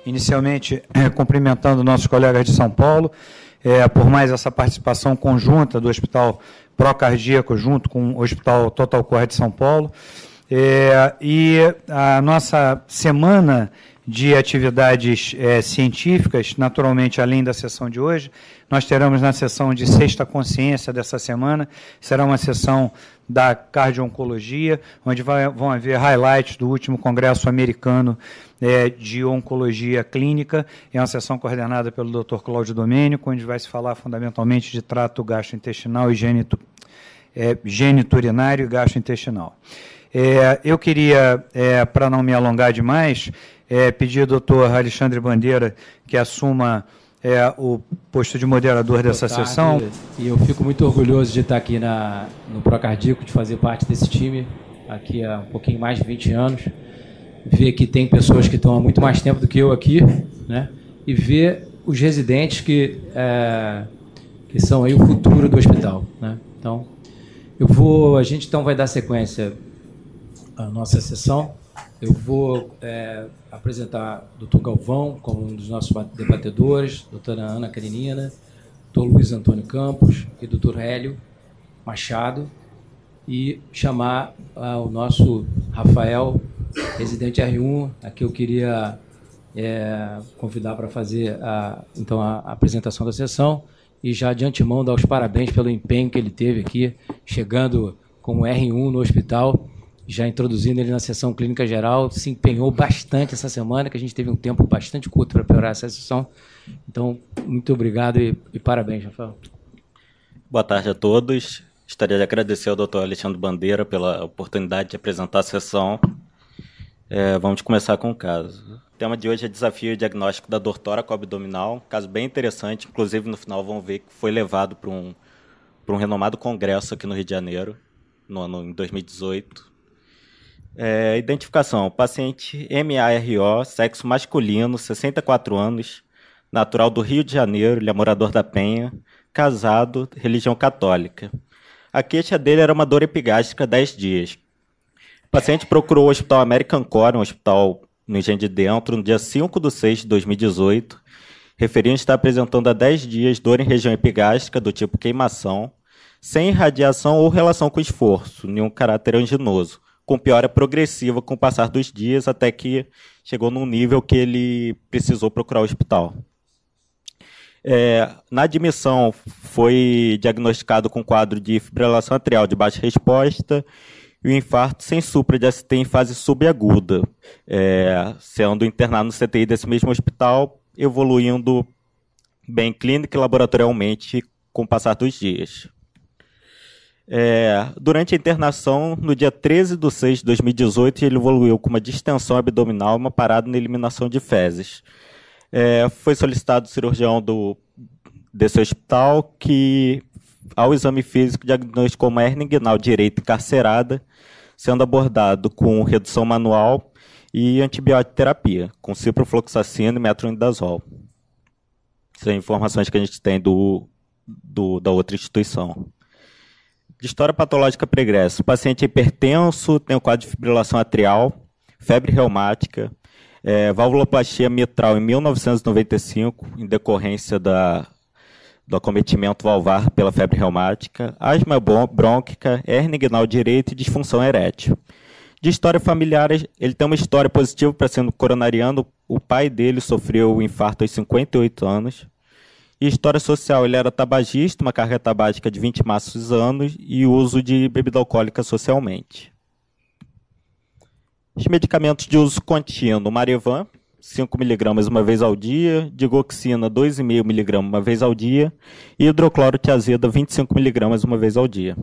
Inicialmente, cumprimentando nossos colegas de São Paulo, por mais essa participação conjunta do Hospital Procardíaco junto com o Hospital Total Core de São Paulo. E a nossa semana de atividades científicas, naturalmente, além da sessão de hoje, nós teremos na sessão de Sexta Consciência dessa semana, será uma sessão da cardio-oncologia, onde vão haver highlights do último Congresso Americano de Oncologia Clínica. É uma sessão coordenada pelo Dr. Cláudio Domênico, onde vai se falar fundamentalmente de trato gastrointestinal e geniturinário e gastrointestinal. Eu queria, para não me alongar demais, pedir ao doutor Alexandre Bandeira que assuma o posto de moderador dessa sessão. E eu fico muito orgulhoso de estar aqui no Procardíaco, de fazer parte desse time, aqui há um pouquinho mais de 20 anos, ver que tem pessoas que estão há muito mais tempo do que eu aqui, né? E ver os residentes que são aí o futuro do hospital, né? Então, a gente então vai dar sequência à nossa sessão. Eu vou apresentar o Dr. Galvão como um dos nossos debatedores, doutora Ana Karenina, Dr. Luiz Antônio Campos e Dr. Hélio Machado, e chamar o nosso Rafael, residente R1, a que eu queria convidar para fazer então a apresentação da sessão, e já de antemão dar os parabéns pelo empenho que ele teve aqui, chegando como R1 no hospital, já introduzindo ele na sessão clínica geral, se empenhou bastante essa semana, que a gente teve um tempo bastante curto para preparar essa sessão. Então, muito obrigado e parabéns, Rafael. Boa tarde a todos. Gostaria de agradecer ao Dr. Alexandre Bandeira pela oportunidade de apresentar a sessão. Vamos começar com o caso. O tema de hoje é desafio diagnóstico da dor tóraco-abdominal, um caso bem interessante, inclusive no final vão ver que foi levado para um renomado congresso aqui no Rio de Janeiro, em 2018. Identificação: paciente MARO, sexo masculino, 64 anos, natural do Rio de Janeiro, ele é morador da Penha, casado, religião católica. A queixa dele era uma dor epigástrica há 10 dias. O paciente procurou o Hospital American Core, um hospital no Engenho de Dentro, no dia 5/6/2018, referindo estar apresentando há 10 dias dor em região epigástrica do tipo queimação, sem irradiação ou relação com esforço, nenhum caráter anginoso, com piora progressiva com o passar dos dias, até que chegou num nível que ele precisou procurar o hospital. Na admissão, foi diagnosticado com quadro de fibrilação atrial de baixa resposta e o infarto sem supra de ST em fase subaguda, sendo internado no CTI desse mesmo hospital, evoluindo bem clínica e laboratorialmente com o passar dos dias. Durante a internação, no dia 13/6/2018, ele evoluiu com uma distensão abdominal e uma parada na eliminação de fezes. Foi solicitado o cirurgião desse hospital que, ao exame físico, diagnosticou uma hérnia inguinal direita encarcerada, sendo abordado com redução manual e antibiótico terapia, com ciprofloxacina e metronidazol. São informações que a gente tem da outra instituição. De história patológica pregressa: o paciente é hipertenso, tem um quadro de fibrilação atrial, febre reumática, valvuloplastia mitral em 1995, em decorrência do acometimento valvar pela febre reumática, asma brônquica, hérnia inguinal direita e disfunção erétil. De história familiar, ele tem uma história positiva para sendo coronariano. O pai dele sofreu um infarto aos 58 anos. E história social: ele era tabagista, uma carga tabágica de 20 maços anos e uso de bebida alcoólica socialmente. Os medicamentos de uso contínuo: Marevan, 5 mg uma vez ao dia, digoxina, 2,5 mg uma vez ao dia, e hidroclorotiazida, 25 mg uma vez ao dia.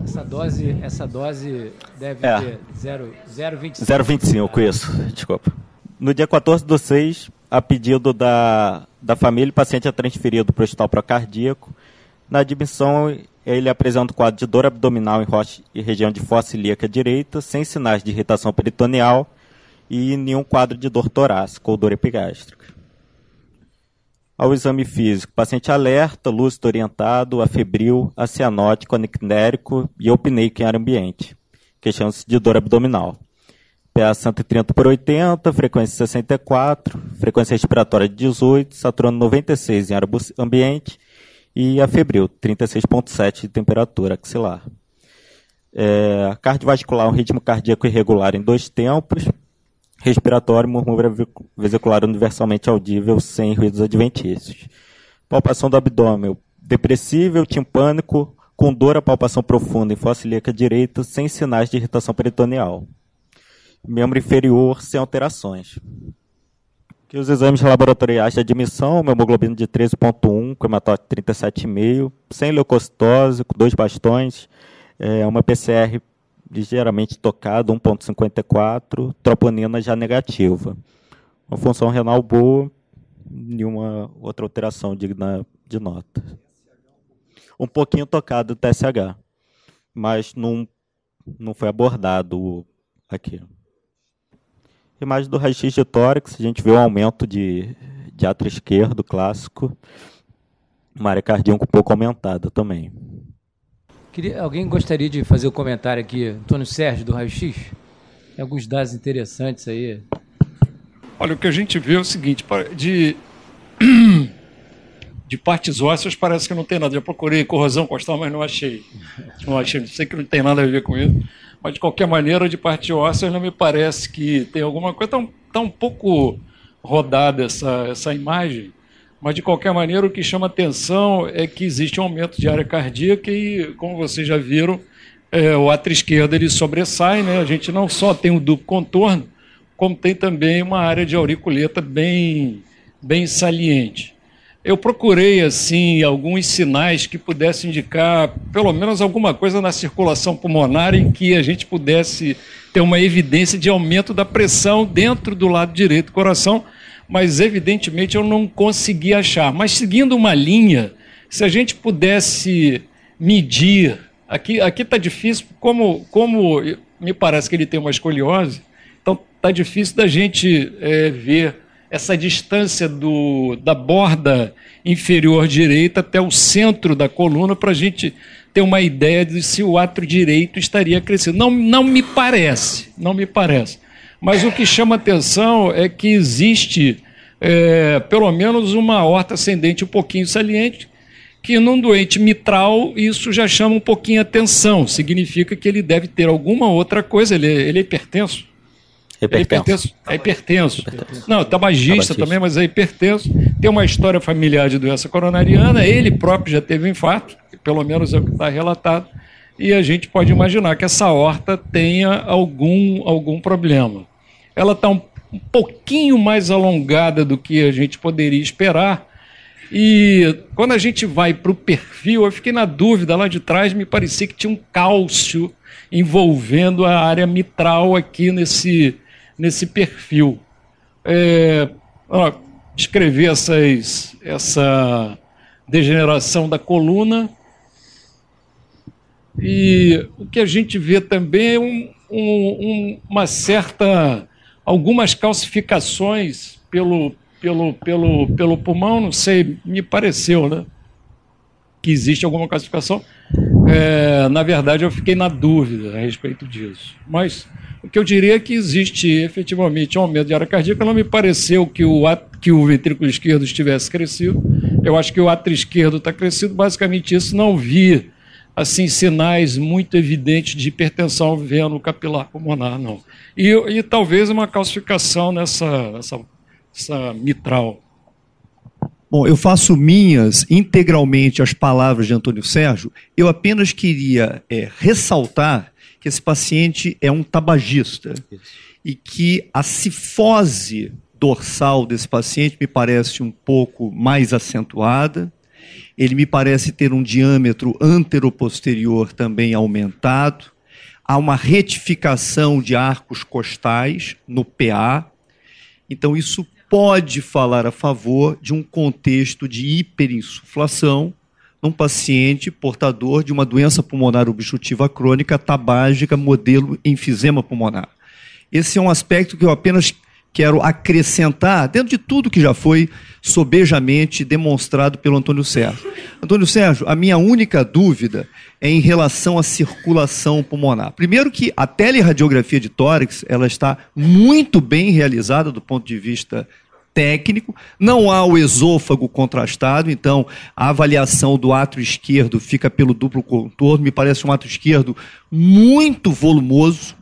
Essa dose deve ter 0,25. 0,25, isso, desculpa. No dia 14/6, a pedido da família, o paciente é transferido para o Hospital Procardíaco. Na admissão, ele apresenta um quadro de dor abdominal em região de fossa ilíaca direita, sem sinais de irritação peritoneal e nenhum quadro de dor torácica ou dor epigástrica. Ao exame físico, paciente alerta, lúcido orientado, afebril, acianótico, anicnérico e eupneico em ar ambiente, queixando-se de dor abdominal. PA 130/80, frequência 64, frequência respiratória de 18, saturando 96 em ar ambiente e afebril, 36,7 de temperatura axilar. Cardiovascular, um ritmo cardíaco irregular em 2 tempos, respiratório, murmúrio vesicular universalmente audível, sem ruídos adventícios. Palpação do abdômen, depressível, timpânico, com dor à palpação profunda em fossa ilíaca direita, sem sinais de irritação peritoneal. Membro inferior, sem alterações. Aqui os exames laboratoriais de admissão, hemoglobina de 13,1, com hematócrito 37,5, sem leucocitose, com 2 bastões, uma PCR ligeiramente tocada, 1,54, troponina já negativa. Uma função renal boa, nenhuma outra alteração digna de nota. Um pouquinho tocado o TSH, mas não foi abordado aqui. Imagem do raio-x de tórax, a gente vê um aumento de átrio esquerdo clássico, uma área cardíaca um pouco aumentada também. Alguém gostaria de fazer o comentário aqui, Antônio Sérgio, do raio-x? Tem alguns dados interessantes aí. Olha, o que a gente vê é o seguinte, de partes ósseas parece que não tem nada. Já procurei corrosão costal, mas não achei. Não sei que não tem nada a ver com isso. Mas, de qualquer maneira, de parte óssea, não me parece que tem alguma coisa. Está um pouco rodada essa imagem, mas, de qualquer maneira, o que chama atenção é que existe um aumento de área cardíaca e, como vocês já viram, o átrio esquerdo ele sobressai, né? A gente não só tem um duplo contorno, como tem também uma área de auriculeta bem saliente. Eu procurei assim alguns sinais que pudessem indicar pelo menos alguma coisa na circulação pulmonar em que a gente pudesse ter uma evidência de aumento da pressão dentro do lado direito do coração, mas evidentemente eu não consegui achar. Mas seguindo uma linha, se a gente pudesse medir, aqui está difícil, como me parece que ele tem uma escoliose, então está difícil da gente ver essa distância da borda inferior direita até o centro da coluna para a gente ter uma ideia de se o átrio direito estaria crescendo. Não me parece. Mas o que chama atenção é que existe pelo menos uma aorta ascendente um pouquinho saliente, que num doente mitral isso já chama um pouquinho a atenção. Significa que ele deve ter alguma outra coisa, ele é hipertenso. É hipertenso. Não, tabagista também, mas é hipertenso. Tem uma história familiar de doença coronariana, ele próprio já teve um infarto, pelo menos é o que está relatado, e a gente pode imaginar que essa aorta tenha algum problema. Ela está um pouquinho mais alongada do que a gente poderia esperar, e quando a gente vai para o perfil, eu fiquei na dúvida, lá de trás me parecia que tinha um cálcio envolvendo a área mitral aqui nesse perfil. Descrever essa degeneração da coluna, e o que a gente vê também é algumas calcificações pelo pulmão, não sei, me pareceu, né, que existe alguma calcificação. Na verdade, eu fiquei na dúvida a respeito disso. Mas o que eu diria é que existe efetivamente um aumento de área cardíaca. Não me pareceu que o ventrículo esquerdo estivesse crescido. Eu acho que o átrio esquerdo está crescido. Basicamente isso. Não vi assim, sinais muito evidentes de hipertensão veno capilar pulmonar, não. E talvez uma calcificação nessa mitral. Bom, eu faço minhas integralmente as palavras de Antônio Sérgio. Eu apenas queria ressaltar que esse paciente é um tabagista. Isso. E que a cifose dorsal desse paciente me parece um pouco mais acentuada. Ele me parece ter um diâmetro anteroposterior também aumentado. Há uma retificação de arcos costais no PA. Então, isso pode falar a favor de um contexto de hiperinsuflação num paciente portador de uma doença pulmonar obstrutiva crônica tabágica modelo enfisema pulmonar. Esse é um aspecto que eu apenas quero acrescentar dentro de tudo que já foi sobejamente demonstrado pelo Antônio Sérgio. Antônio Sérgio, a minha única dúvida é em relação à circulação pulmonar. Primeiro que a teleradiografia de tórax, ela está muito bem realizada do ponto de vista técnico, não há o esôfago contrastado, então a avaliação do átrio esquerdo fica pelo duplo contorno, me parece um átrio esquerdo muito volumoso,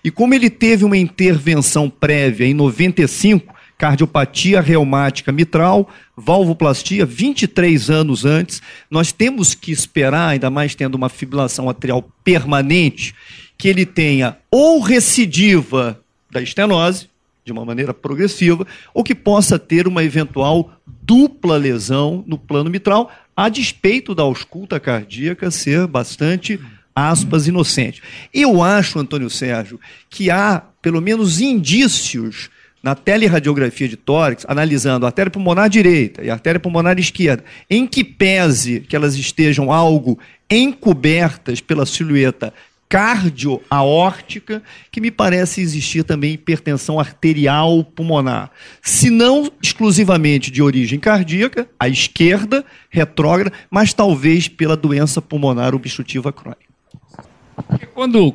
e como ele teve uma intervenção prévia em 95, cardiopatia reumática mitral, valvoplastia, 23 anos antes, nós temos que esperar, ainda mais tendo uma fibrilação atrial permanente, que ele tenha ou recidiva da estenose, de uma maneira progressiva, ou que possa ter uma eventual dupla lesão no plano mitral, a despeito da ausculta cardíaca ser bastante, aspas, inocente. Eu acho, Antônio Sérgio, que há, pelo menos, indícios na teleradiografia de tórax, analisando a artéria pulmonar direita e a artéria pulmonar esquerda, em que pese que elas estejam algo encobertas pela silhueta cardioaórtica, que me parece existir também hipertensão arterial pulmonar. Se não exclusivamente de origem cardíaca, à esquerda, retrógrada, mas talvez pela doença pulmonar obstrutiva crônica.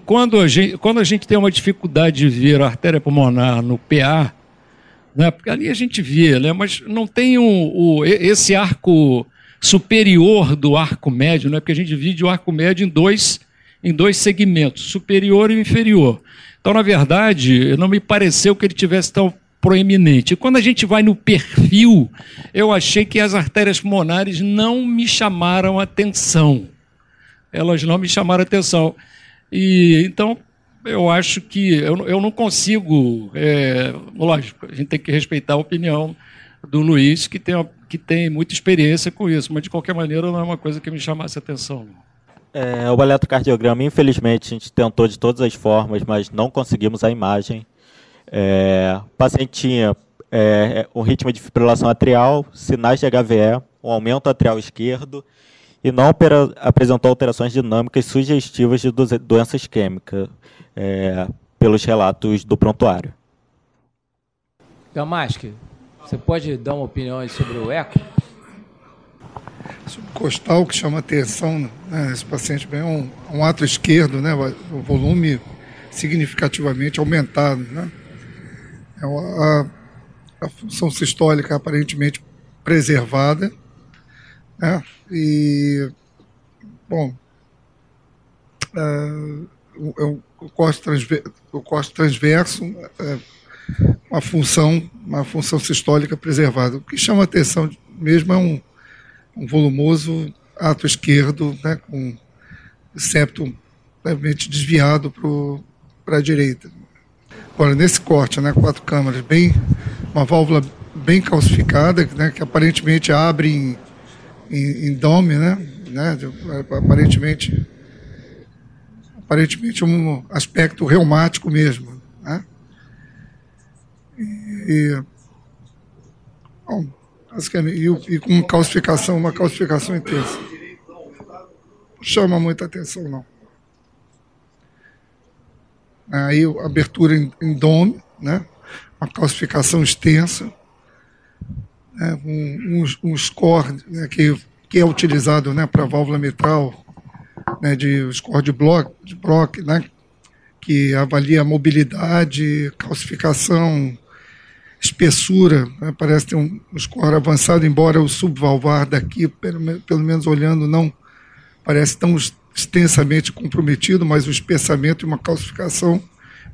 Quando a gente tem uma dificuldade de ver a artéria pulmonar no PA, né, porque ali a gente vê, né, mas não tem esse arco superior do arco médio, né, porque a gente divide o arco médio em dois segmentos, superior e inferior. Então, na verdade, não me pareceu que ele tivesse tão proeminente. E quando a gente vai no perfil, eu achei que as artérias pulmonares não me chamaram atenção. Elas não me chamaram atenção. E, então, eu acho que eu não consigo... lógico, a gente tem que respeitar a opinião do Luiz, que tem muita experiência com isso, mas, de qualquer maneira, não é uma coisa que me chamasse atenção. O eletrocardiograma, infelizmente, a gente tentou de todas as formas, mas não conseguimos a imagem. O paciente tinha um ritmo de fibrilação atrial, sinais de HVE, um aumento atrial esquerdo e não apresentou alterações dinâmicas sugestivas de doença isquêmica, pelos relatos do prontuário. Damasque, você pode dar uma opinião aí sobre o eco? Subcostal, que chama atenção, né, esse paciente bem um átrio esquerdo, né, o volume significativamente aumentado, né, a função sistólica aparentemente preservada, né, e, bom, o corte transverso, uma função sistólica preservada. O que chama atenção mesmo é um volumoso átrio esquerdo, né, com o septo levemente desviado para a direita. Agora, nesse corte, né, 4 câmaras, uma válvula bem calcificada, né, que aparentemente abre em dome, né, aparentemente um aspecto reumático mesmo, né? Bom, e com uma calcificação intensa. Não chama muita atenção, não. Aí, abertura em dome, né? Uma calcificação extensa, né? Um score, né? que é utilizado, né? Para válvula mitral, né? O score de Brock, né? Que avalia a mobilidade, calcificação, espessura, né? Parece ter um score avançado, embora o subvalvar daqui, pelo menos olhando, não parece tão extensamente comprometido, mas o espessamento e uma calcificação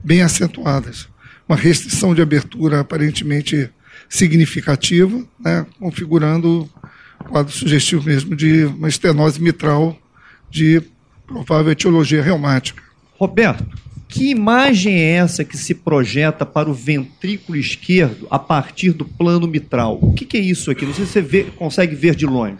bem acentuadas. Uma restrição de abertura aparentemente significativa, né? Configurando quadro sugestivo mesmo de uma estenose mitral de provável etiologia reumática. Roberto, que imagem é essa que se projeta para o ventrículo esquerdo a partir do plano mitral? O que é isso aqui? Não sei se você consegue ver de longe.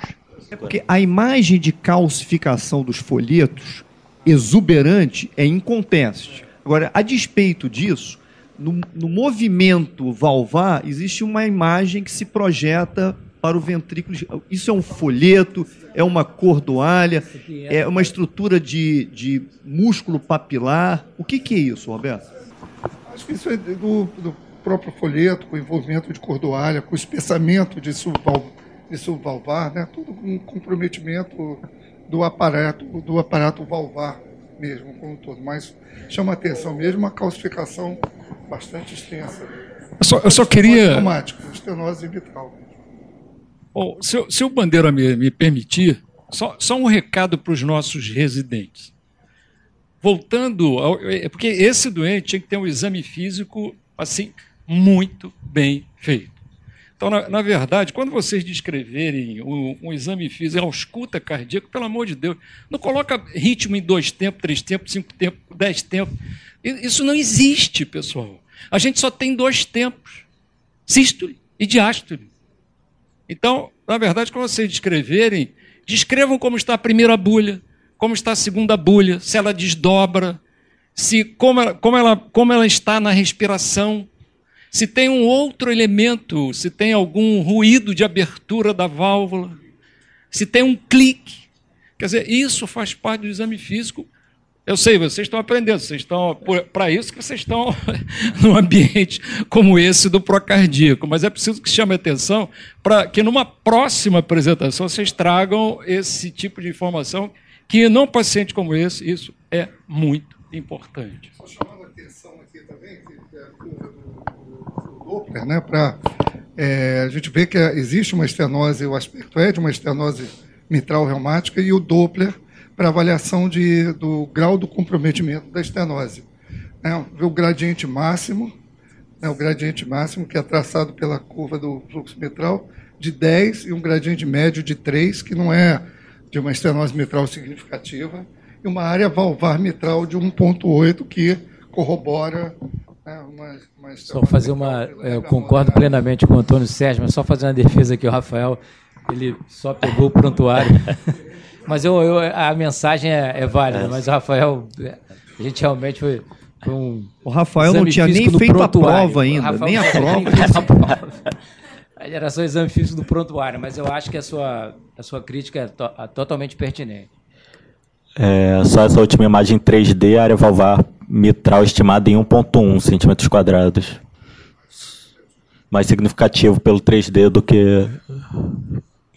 É porque a imagem de calcificação dos folhetos exuberante é inconteste. Agora, a despeito disso, no movimento valvar, existe uma imagem que se projeta para o ventrículo. Isso é um folheto, é uma cordoalha, é uma estrutura de músculo papilar. O que é isso, Roberto? Acho que isso é próprio folheto, com envolvimento de cordoalha, com espessamento de subvalvar, né? Tudo com comprometimento do aparato valvar mesmo, como um todo. Mas chama a atenção mesmo uma calcificação bastante extensa. Eu só queria... Estenose vitral. Bom, se o Bandeira me permitir, só um recado para os nossos residentes. Voltando, porque esse doente tinha que ter um exame físico assim muito bem feito. Então, na verdade, quando vocês descreverem um exame físico, ausculta cardíaco, pelo amor de Deus, não coloca ritmo em 2 tempos, 3 tempos, 5 tempos, 10 tempos. Isso não existe, pessoal. A gente só tem 2 tempos, sístole e diástole. Então, na verdade, quando vocês descreverem, descrevam como está a primeira bulha, como está a segunda bulha, se ela desdobra, como ela está na respiração, se tem um outro elemento, se tem algum ruído de abertura da válvula, se tem um clique. Quer dizer, isso faz parte do exame físico. Eu sei, vocês estão aprendendo, para isso que vocês estão num ambiente como esse do procardíaco, mas é preciso que chame a atenção para que numa próxima apresentação vocês tragam esse tipo de informação, que num paciente como esse, isso é muito importante. Só chamando a atenção aqui também, que é a curva do Doppler, né, a gente vê que existe uma estenose, o aspecto é de uma estenose mitral reumática, e o Doppler para avaliação do grau do comprometimento da estenose. Vê o gradiente máximo, que é traçado pela curva do fluxo mitral, de 10, e um gradiente médio de 3, que não é de uma estenose mitral significativa, e uma área valvar mitral de 1,8, que corrobora uma só fazer eu concordo plenamente com o Antônio Sérgio, mas só fazer uma defesa aqui, o Rafael, ele só pegou o prontuário. Mas a mensagem é válida, mas o Rafael, a gente realmente foi um... O Rafael não tinha nem feito a prova ainda, nem a prova. Era só o exame físico do prontuário, mas eu acho que a sua crítica é totalmente pertinente. Só essa última imagem 3D, a área valvar mitral estimada em 1,1 centímetros quadrados. Mais significativo pelo 3D do que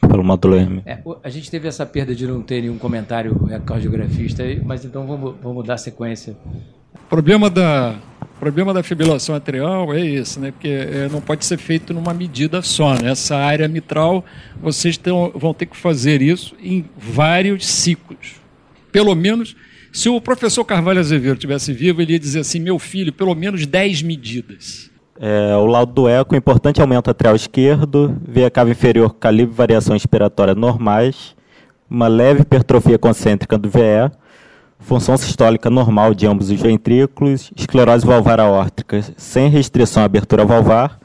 pelo módulo M. A gente teve essa perda de não ter nenhum comentário cardiografista, mas então vamos dar sequência. O problema da fibrilação atrial é esse, né? Porque não pode ser feito numa medida só, né? Essa área mitral, vocês vão ter que fazer isso em vários ciclos. Pelo menos, se o professor Carvalho Azevedo estivesse vivo, ele ia dizer assim, meu filho, pelo menos 10 medidas. O laudo do eco, importante aumento atrial esquerdo, veia cava inferior, calibre e variação inspiratória normais, uma leve hipertrofia concêntrica do VE, função sistólica normal de ambos os ventrículos, esclerose valvar aórtica sem restrição à abertura valvar,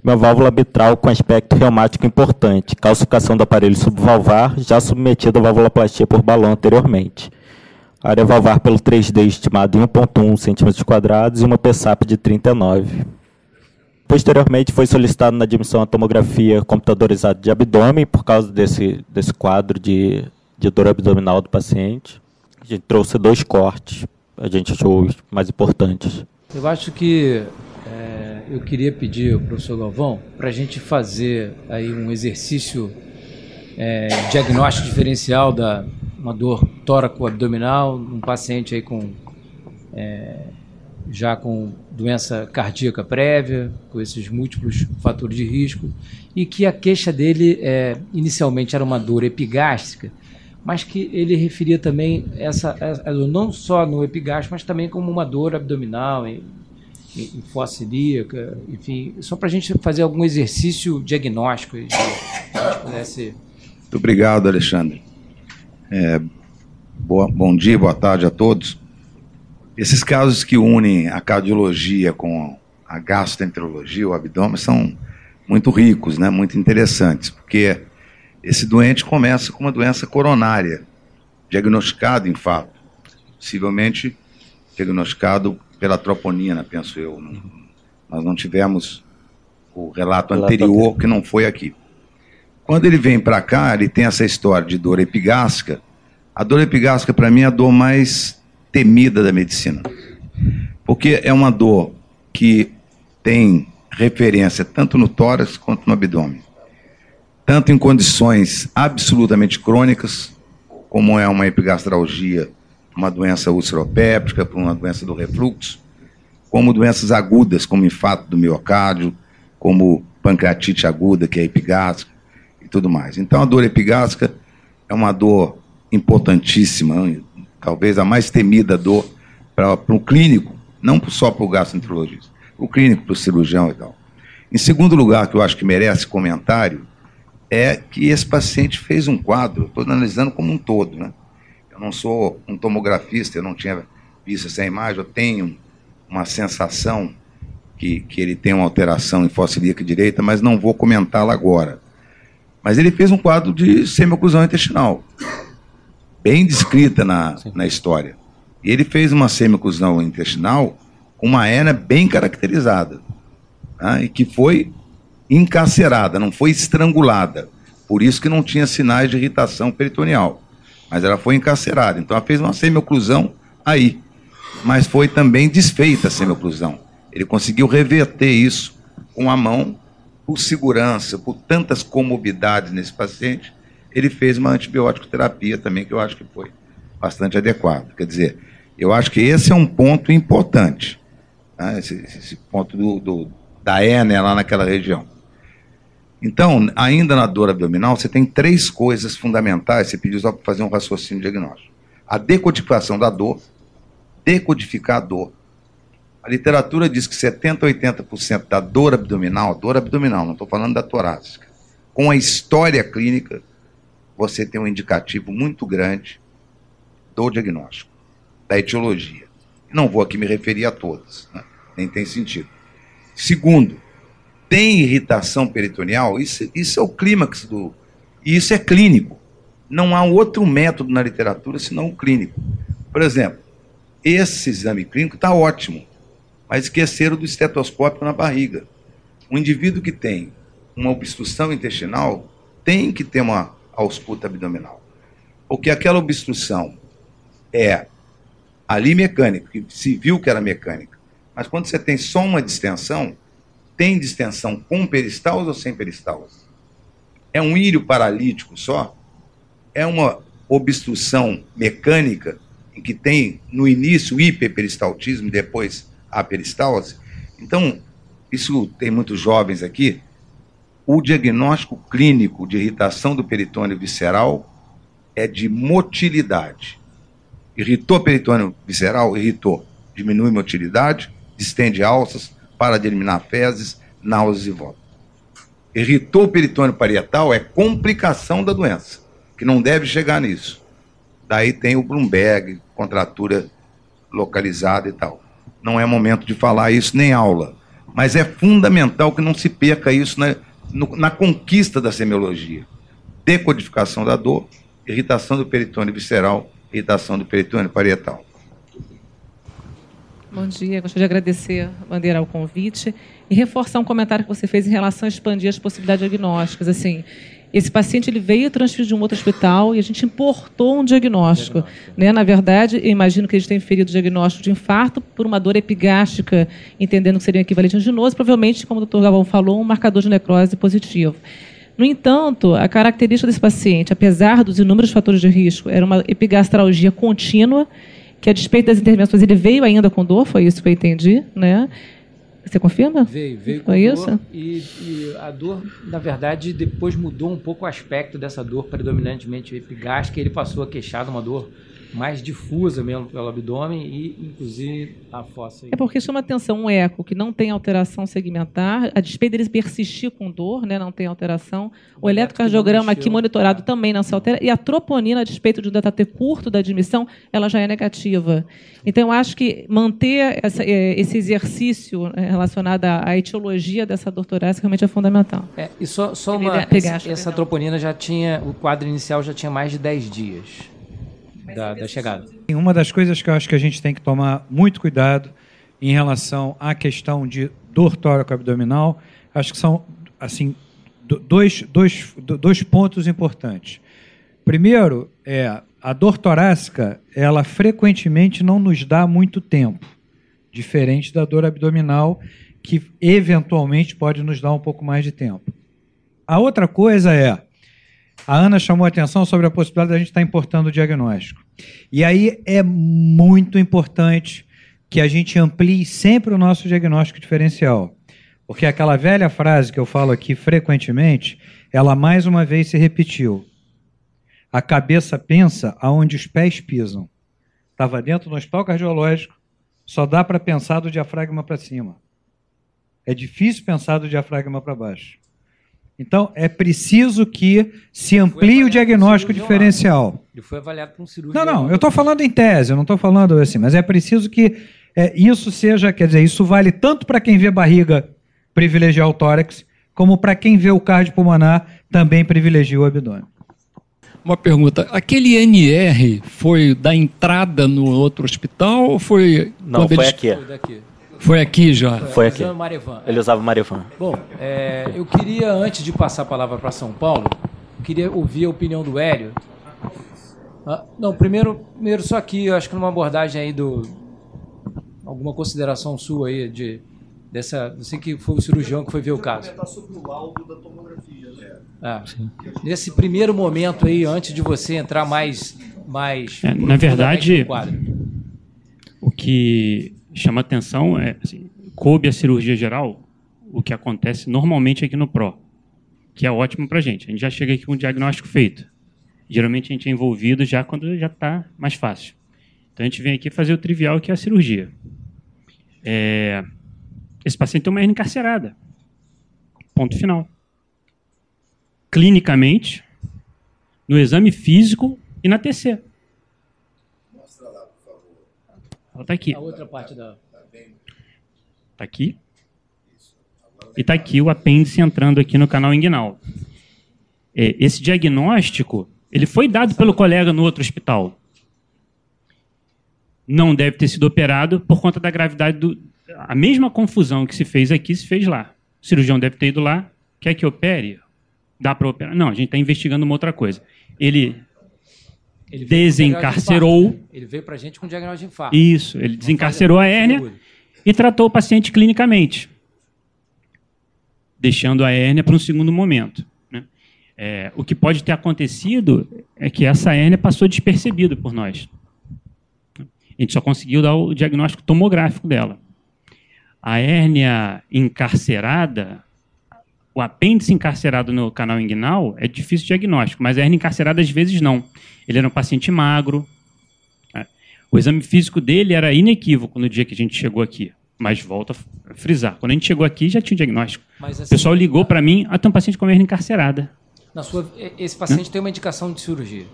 uma válvula mitral com aspecto reumático importante, calcificação do aparelho subvalvar, já submetido à valvuloplastia por balão anteriormente. Área valvar pelo 3D estimada em 1,1 cm² e uma PSAP de 39. Posteriormente, foi solicitado na admissão a tomografia computadorizada de abdômen, por causa desse quadro de dor abdominal do paciente. A gente trouxe 2 cortes, a gente achou os mais importantes. Eu acho que eu queria pedir ao professor Galvão para a gente fazer aí um exercício diagnóstico diferencial da uma dor tóraco-abdominal, um paciente aí já com doença cardíaca prévia, com esses múltiplos fatores de risco, e que a queixa dele inicialmente era uma dor epigástrica, mas que ele referia também essa dor não só no epigástrico, mas também como uma dor abdominal, em fossa ilíaca, enfim, só para a gente fazer algum exercício diagnóstico. Se a gente pudesse... Muito obrigado, Alexandre. Bom dia, boa tarde a todos. Esses casos que unem a cardiologia com a gastroenterologia, o abdômen, são muito ricos, né? Muito interessantes, porque esse doente começa com uma doença coronária, diagnosticado, em fato, possivelmente diagnosticado pela troponina, penso eu. Nós não tivemos o relato anterior, que não foi aqui. Quando ele vem para cá, ele tem essa história de dor epigástrica. A dor epigástrica, para mim, é a dor mais temida da medicina, porque é uma dor que tem referência tanto no tórax quanto no abdômen. Tanto em condições absolutamente crônicas, como é uma epigastralgia, uma doença ulceropéptica, uma doença do refluxo, como doenças agudas, como infarto do miocárdio, como pancreatite aguda, que é epigástrica, e tudo mais. Então, a dor epigástrica é uma dor importantíssima, talvez a mais temida dor para o clínico, não só para o gastroenterologista, o clínico, para o cirurgião e tal. Em segundo lugar, que eu acho que merece comentário, é que esse paciente fez um quadro, estou analisando como um todo, né? Eu não sou um tomografista, eu não tinha visto essa imagem, eu tenho uma sensação que ele tem uma alteração em fossa ilíaca direita, mas não vou comentá-la agora. Mas ele fez um quadro de semioclusão intestinal, bem descrita na história. E ele fez uma semioclusão intestinal com uma hérnia bem caracterizada, né? E que foi encarcerada, não foi estrangulada. Por isso que não tinha sinais de irritação peritoneal. Mas ela foi encarcerada. Então ela fez uma semioclusão aí. Mas foi também desfeita a semioclusão. Ele conseguiu reverter isso com a mão, por segurança, por tantas comorbidades nesse paciente. Ele fez uma antibiótico terapia também, que eu acho que foi bastante adequado. Quer dizer, eu acho que esse é um ponto importante, né? Esse ponto da hérnia lá naquela região. Então, ainda na dor abdominal, você tem 3 coisas fundamentais, você pediu só para fazer um raciocínio diagnóstico. A decodificação da dor, decodificar a dor. A literatura diz que 70% a 80% da dor abdominal, não estou falando da torácica, com a história clínica, você tem um indicativo muito grande do diagnóstico, da etiologia. Não vou aqui me referir a todas, né? Nem tem sentido. Segundo, tem irritação peritoneal, isso é o clímax e isso é clínico. Não há outro método na literatura senão o clínico. Por exemplo, esse exame clínico está ótimo, mas esqueceram do estetoscópio na barriga. Um indivíduo que tem uma obstrução intestinal tem que ter uma ausculta abdominal. Porque aquela obstrução é ali mecânica, que se viu que era mecânica. Mas quando você tem só uma distensão, tem distensão com peristalse ou sem peristalse? É um íleo paralítico só? É uma obstrução mecânica em que tem no início hiperperistaltismo e depois a peristalse? Então, isso tem muitos jovens aqui. O diagnóstico clínico de irritação do peritônio visceral é de motilidade. Irritou peritônio visceral? Irritou. Diminui motilidade, distende alças, para de eliminar fezes, náuseas e vômito. Irritou o peritônio parietal é complicação da doença, que não deve chegar nisso. Daí tem o Bloomberg, contratura localizada e tal. Não é momento de falar isso nem aula, mas é fundamental que não se perca isso na conquista da semiologia. Decodificação da dor, irritação do peritônio visceral, irritação do peritônio parietal. Bom dia, gostaria de agradecer, Bandeira, ao convite e reforçar um comentário que você fez em relação a expandir as possibilidades diagnósticas. Assim, esse paciente ele veio transferido de um outro hospital e a gente importou um diagnóstico. Né? Na verdade, eu imagino que eles tenham ferido o diagnóstico de infarto por uma dor epigástrica, entendendo que seria um equivalente anginoso, provavelmente, como o Dr. Galvão falou, um marcador de necrose positivo. No entanto, a característica desse paciente, apesar dos inúmeros fatores de risco, era uma epigastralgia contínua, que a despeito das intervenções ele veio ainda com dor, foi isso que eu entendi, né? Você confirma? Veio foi com isso? Dor e a dor, na verdade, depois mudou um pouco o aspecto dessa dor predominantemente epigástrica, ele passou a queixar de uma dor mais difusa mesmo pelo abdômen e, inclusive, a fossa. É porque chama atenção um eco que não tem alteração segmentar, a despeito dele persistir com dor, né, não tem alteração. O eletrocardiograma aqui monitorado também não se altera. E a troponina, a despeito de o DTT curto da admissão, ela já é negativa. Então, eu acho que manter esse exercício relacionado à etiologia dessa dor torácica realmente é fundamental. E só essa troponina já tinha, o quadro inicial já tinha mais de 10 dias. Da chegada. Uma das coisas que eu acho que a gente tem que tomar muito cuidado em relação à questão de dor tóraco-abdominal, acho que são assim, dois pontos importantes. Primeiro, a dor torácica, ela frequentemente não nos dá muito tempo, diferente da dor abdominal, que eventualmente pode nos dar um pouco mais de tempo. A outra coisa é, a Ana chamou a atenção sobre a possibilidade de a gente estar importando o diagnóstico. E aí é muito importante que a gente amplie sempre o nosso diagnóstico diferencial. Porque aquela velha frase que eu falo aqui frequentemente, ela mais uma vez se repetiu. A cabeça pensa aonde os pés pisam. Estava dentro do hospital cardiológico, só dá para pensar do diafragma para cima. É difícil pensar do diafragma para baixo. Então, é preciso que se amplie o diagnóstico diferencial. Ele foi avaliado por um cirurgião. Não, eu estou falando em tese, eu não estou falando assim, mas é preciso que isso seja, quer dizer, isso vale tanto para quem vê barriga privilegiar o tórax, como para quem vê o cardiopulmonar também privilegia o abdômen. Uma pergunta, aquele NR foi da entrada no outro hospital ou foi... Não, foi aqui. Foi daqui. Foi aqui já? Foi aqui. Ele usava Marevan. Bom, eu queria, antes de passar a palavra para São Paulo, queria ouvir a opinião do Hélio. Não, primeiro só aqui, eu acho que numa abordagem aí alguma consideração sua aí dessa... Você que foi o cirurgião que foi ver o caso. Comentar sobre o laudo da tomografia, né? Nesse primeiro momento aí, antes de você entrar mais na verdade, o que chama atenção é, assim, coube a cirurgia geral, o que acontece normalmente aqui no PRO, que é ótimo para a gente. A gente já chega aqui com o diagnóstico feito. Geralmente a gente é envolvido já quando já está mais fácil. Então a gente vem aqui fazer o trivial, que é a cirurgia. Esse paciente tem uma hernia encarcerada. Ponto final. Clinicamente, no exame físico e na TC. Mostra lá, por favor. Ela está aqui. A outra parte da... Está aqui. E está aqui o apêndice entrando aqui no canal inguinal. Esse diagnóstico, ele foi dado pelo colega no outro hospital. Não deve ter sido operado por conta da gravidade a mesma confusão que se fez aqui, se fez lá. O cirurgião deve ter ido lá, quer que opere? Dá para operar? Não, a gente está investigando uma outra coisa. Ele desencarcerou... Ele veio para a gente com diagnóstico de infarto. Isso, ele desencarcerou a hérnia e tratou o paciente clinicamente, deixando a hérnia para um segundo momento. Né? O que pode ter acontecido é que essa hérnia passou despercebida por nós. A gente só conseguiu dar o diagnóstico tomográfico dela. A hérnia encarcerada, o apêndice encarcerado no canal inguinal é difícil de diagnóstico, mas a hérnia encarcerada às vezes não. Ele era um paciente magro. O exame físico dele era inequívoco no dia que a gente chegou aqui. Mas volta a frisar. Quando a gente chegou aqui, já tinha um diagnóstico. Mas, assim, o pessoal ligou para mim, tem um paciente com hernia encarcerada. Esse paciente tem uma indicação de cirurgia?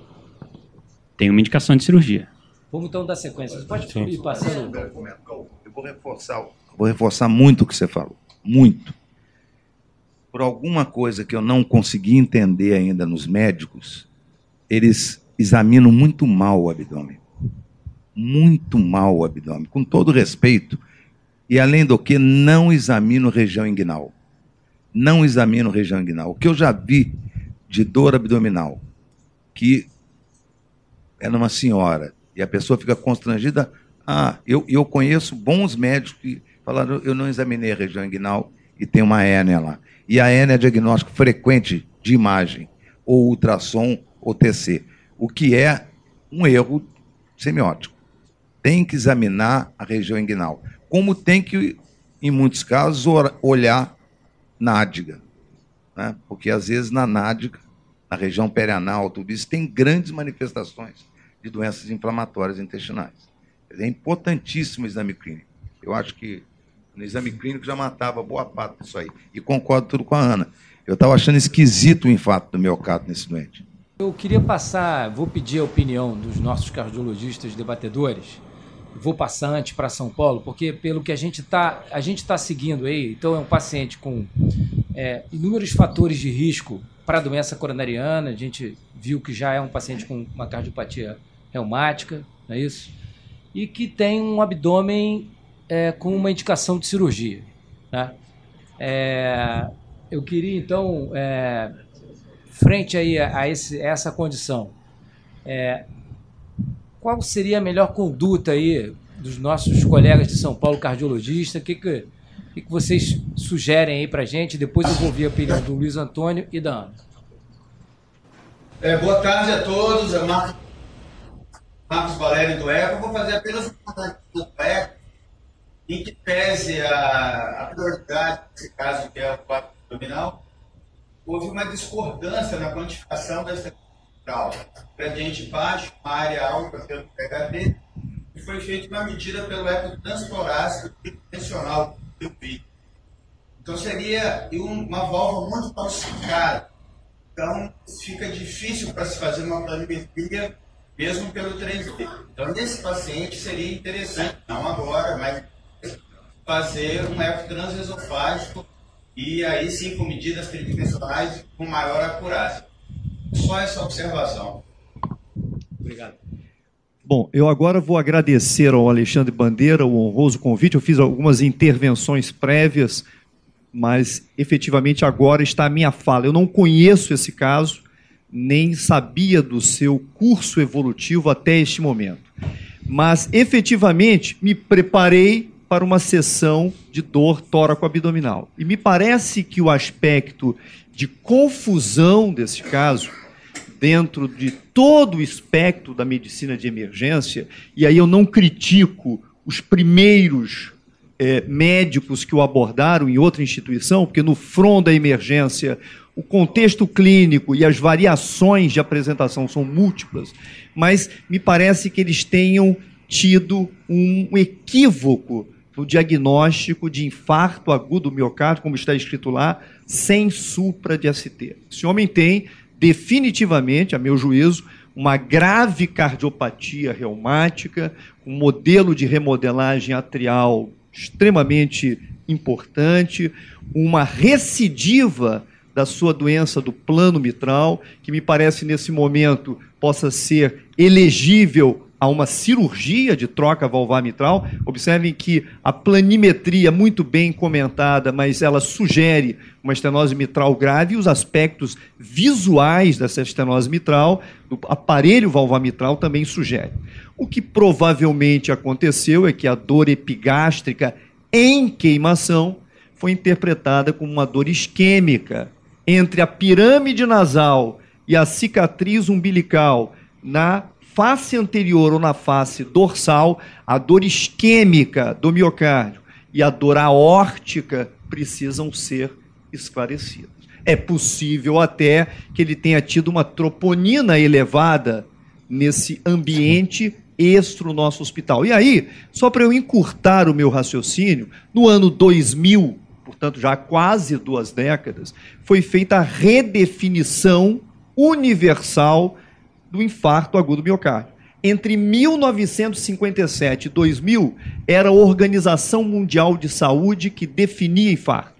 Tem uma indicação de cirurgia. Vamos então dar sequência. Você pode ir passando? Eu vou reforçar muito o que você falou. Muito. Por alguma coisa que eu não consegui entender ainda nos médicos, eles examinam muito mal o abdômen. Muito mal o abdômen. Com todo respeito. E, além do que, não examino região inguinal. Não examino região inguinal. O que eu já vi de dor abdominal, que é numa senhora, e a pessoa fica constrangida. Eu conheço bons médicos que falaram, eu não examinei a região inguinal e tem uma hérnia lá. E a hérnia é diagnóstico frequente de imagem, ou ultrassom, ou TC, o que é um erro semiótico. Tem que examinar a região inguinal. Como tem que, em muitos casos, olhar nádega. Né? Porque, às vezes, na nádega, na região perianal, tudo isso, tem grandes manifestações de doenças inflamatórias intestinais. É importantíssimo o exame clínico. Eu acho que no exame clínico já matava boa parte disso aí. E concordo tudo com a Ana. Eu estava achando esquisito o infarto do miocárdio nesse doente. Eu queria vou pedir a opinião dos nossos cardiologistas debatedores. Vou passar antes para São Paulo, porque pelo que a gente está seguindo aí, então é um paciente com inúmeros fatores de risco para a doença coronariana. A gente viu que já é um paciente com uma cardiopatia reumática, não é isso? E que tem um abdômen com uma indicação de cirurgia. Né? Eu queria, então, frente aí a essa condição, qual seria a melhor conduta aí dos nossos colegas de São Paulo cardiologistas? e que vocês sugerem aí para a gente. Depois eu vou ouvir a opinião do Luiz Antônio e da Ana. Boa tarde a todos, é Marcos Valério do ECO. Eu vou fazer apenas um comentário do ECO, em que pese a prioridade, nesse caso, que é o quadro abdominal, houve uma discordância na quantificação dessa gradiente baixo, uma área alta pelo PHD, e foi feita uma medida pelo eco transtorácico tridimensional do PIB. Então seria uma válvula muito calcificada. Então fica difícil para se fazer uma planimetria mesmo pelo 3D. Então nesse paciente seria interessante, não agora, mas fazer um eco transesofágico e aí sim com medidas tridimensionais com maior acurácia. Só essa observação. Obrigado. Bom, eu agora vou agradecer ao Alexandre Bandeira o honroso convite. Eu fiz algumas intervenções prévias, mas efetivamente agora está a minha fala. Eu não conheço esse caso, nem sabia do seu curso evolutivo até este momento. Mas efetivamente me preparei para uma sessão de dor tóraco-abdominal. E me parece que o aspecto de confusão desse caso, dentro de todo o espectro da medicina de emergência, e aí eu não critico os primeiros médicos que o abordaram em outra instituição, porque no front da emergência o contexto clínico e as variações de apresentação são múltiplas, mas me parece que eles tenham tido um equívoco no diagnóstico de infarto agudo do miocárdio, como está escrito lá, sem supra de ST. Esse homem tem, definitivamente, a meu juízo, uma grave cardiopatia reumática, um modelo de remodelagem atrial extremamente importante, uma recidiva da sua doença do plano mitral, que me parece, nesse momento, possa ser elegível a uma cirurgia de troca valvar mitral. Observem que a planimetria, muito bem comentada, mas ela sugere uma estenose mitral grave, e os aspectos visuais dessa estenose mitral, do aparelho valvar mitral, também sugerem. O que provavelmente aconteceu é que a dor epigástrica em queimação foi interpretada como uma dor isquêmica entre a pirâmide nasal e a cicatriz umbilical na face anterior ou na face dorsal. A dor isquêmica do miocárdio e a dor aórtica precisam ser esclarecidas. É possível até que ele tenha tido uma troponina elevada nesse ambiente extra no nosso hospital. E aí, só para eu encurtar o meu raciocínio, no ano 2000, portanto já há quase 2 décadas, foi feita a redefinição universal do infarto agudo do miocárdio. Entre 1957 e 2000, era a Organização Mundial de Saúde que definia infarto.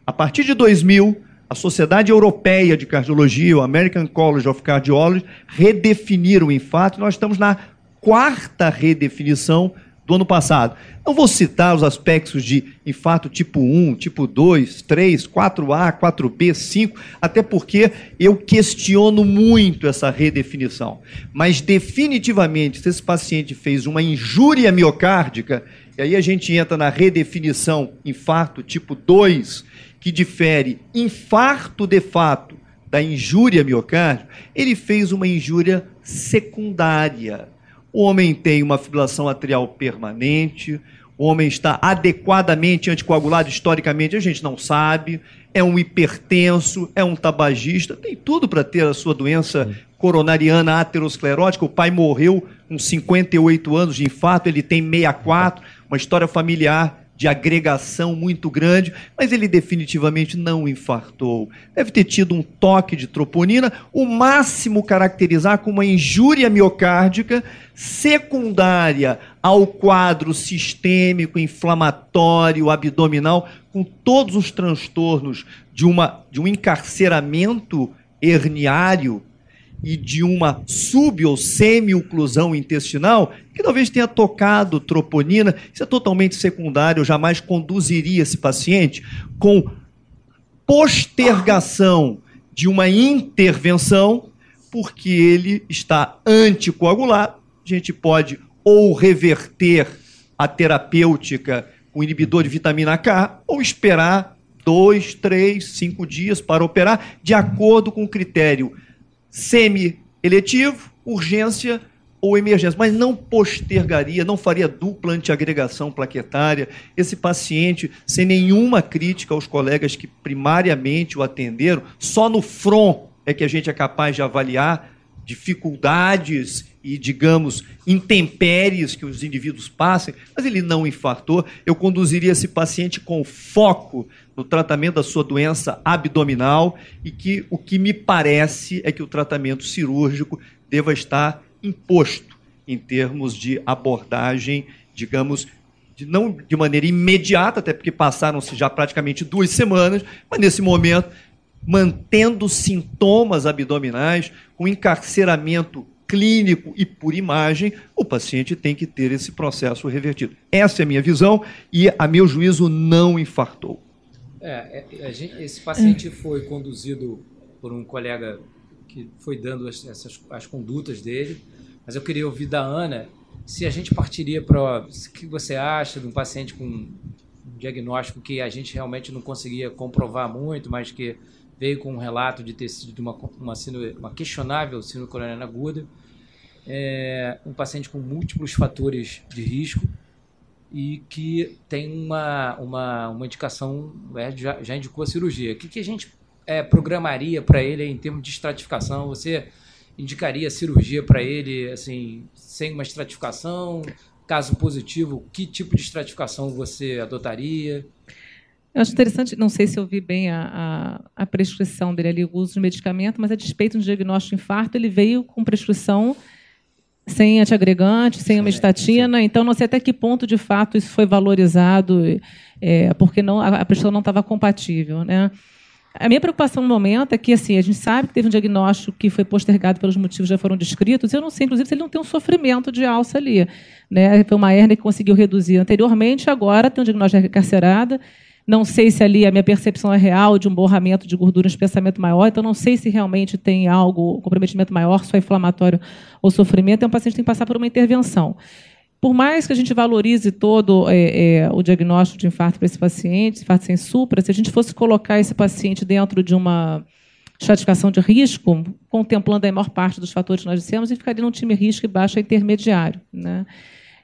A partir de 2000, a Sociedade Europeia de Cardiologia, o American College of Cardiology, redefiniram o infarto, e nós estamos na 4ª redefinição do ano passado. Não vou citar os aspectos de infarto tipo 1, tipo 2, 3, 4A, 4B, 5, até porque eu questiono muito essa redefinição. Mas, definitivamente, se esse paciente fez uma injúria miocárdica, e aí a gente entra na redefinição infarto tipo 2, que difere infarto de fato da injúria miocárdica, ele fez uma injúria secundária. O homem tem uma fibrilação atrial permanente, o homem está adequadamente anticoagulado historicamente, a gente não sabe, é um hipertenso, é um tabagista, tem tudo para ter a sua doença coronariana aterosclerótica. O pai morreu com 58 anos de infarto, ele tem 64, uma história familiar de agregação muito grande, mas ele definitivamente não infartou. Deve ter tido um toque de troponina, o máximo caracterizar como uma injúria miocárdica secundária ao quadro sistêmico, inflamatório, abdominal, com todos os transtornos de um encarceramento herniário e de uma sub- ou semi-oclusão intestinal, que talvez tenha tocado troponina. Isso é totalmente secundário, eu jamais conduziria esse paciente com postergação de uma intervenção, porque ele está anticoagulado. A gente pode ou reverter a terapêutica o inibidor de vitamina K ou esperar 2, 3, 5 dias para operar, de acordo com o critério semi-eletivo, urgência ou emergência, mas não postergaria, não faria dupla antiagregação plaquetária. Esse paciente, sem nenhuma crítica aos colegas que primariamente o atenderam, só no front é que a gente é capaz de avaliar dificuldades e, digamos, intempéries que os indivíduos passem, mas ele não infartou. Eu conduziria esse paciente com foco no tratamento da sua doença abdominal e que o que me parece é que o tratamento cirúrgico deva estar imposto em termos de abordagem, digamos, não de maneira imediata, até porque passaram-se já praticamente 2 semanas, mas nesse momento, mantendo sintomas abdominais, com encarceramento clínico e por imagem, o paciente tem que ter esse processo revertido. Essa é a minha visão e, a meu juízo, não infartou. Esse paciente foi conduzido por um colega que foi dando as condutas dele, mas eu queria ouvir da Ana se a gente partiria para o que você acha de um paciente com um diagnóstico que a gente realmente não conseguia comprovar muito, mas que veio com um relato de ter sido uma questionável síndrome coronariana aguda, um paciente com múltiplos fatores de risco e que tem uma indicação, já indicou a cirurgia. O que a gente programaria para ele em termos de estratificação? Você indicaria cirurgia para ele assim, sem uma estratificação? Caso positivo, que tipo de estratificação você adotaria? Eu acho interessante, não sei se eu vi bem a prescrição dele ali, o uso de medicamento, mas a despeito do diagnóstico de infarto, ele veio com prescrição sem antiagregante, sem uma estatina, então não sei até que ponto, de fato, isso foi valorizado, porque a prescrição não estava compatível, né? A minha preocupação no momento é que, assim, a gente sabe que teve um diagnóstico que foi postergado pelos motivos que já foram descritos. Eu não sei, inclusive, se ele não tem um sofrimento de alça ali, né? Foi uma hérnia que conseguiu reduzir anteriormente, agora tem um diagnóstico de carcerada. Não sei se ali a minha percepção é real de um borramento de gordura, um espessamento maior, então não sei se realmente tem algo, comprometimento maior, só inflamatório ou sofrimento. Então, o paciente tem que passar por uma intervenção. Por mais que a gente valorize todo o diagnóstico de infarto para esse paciente, infarto sem supra, se a gente fosse colocar esse paciente dentro de uma estratificação de risco, contemplando a maior parte dos fatores que nós dissemos, ele ficaria num time risco e baixa intermediário, né?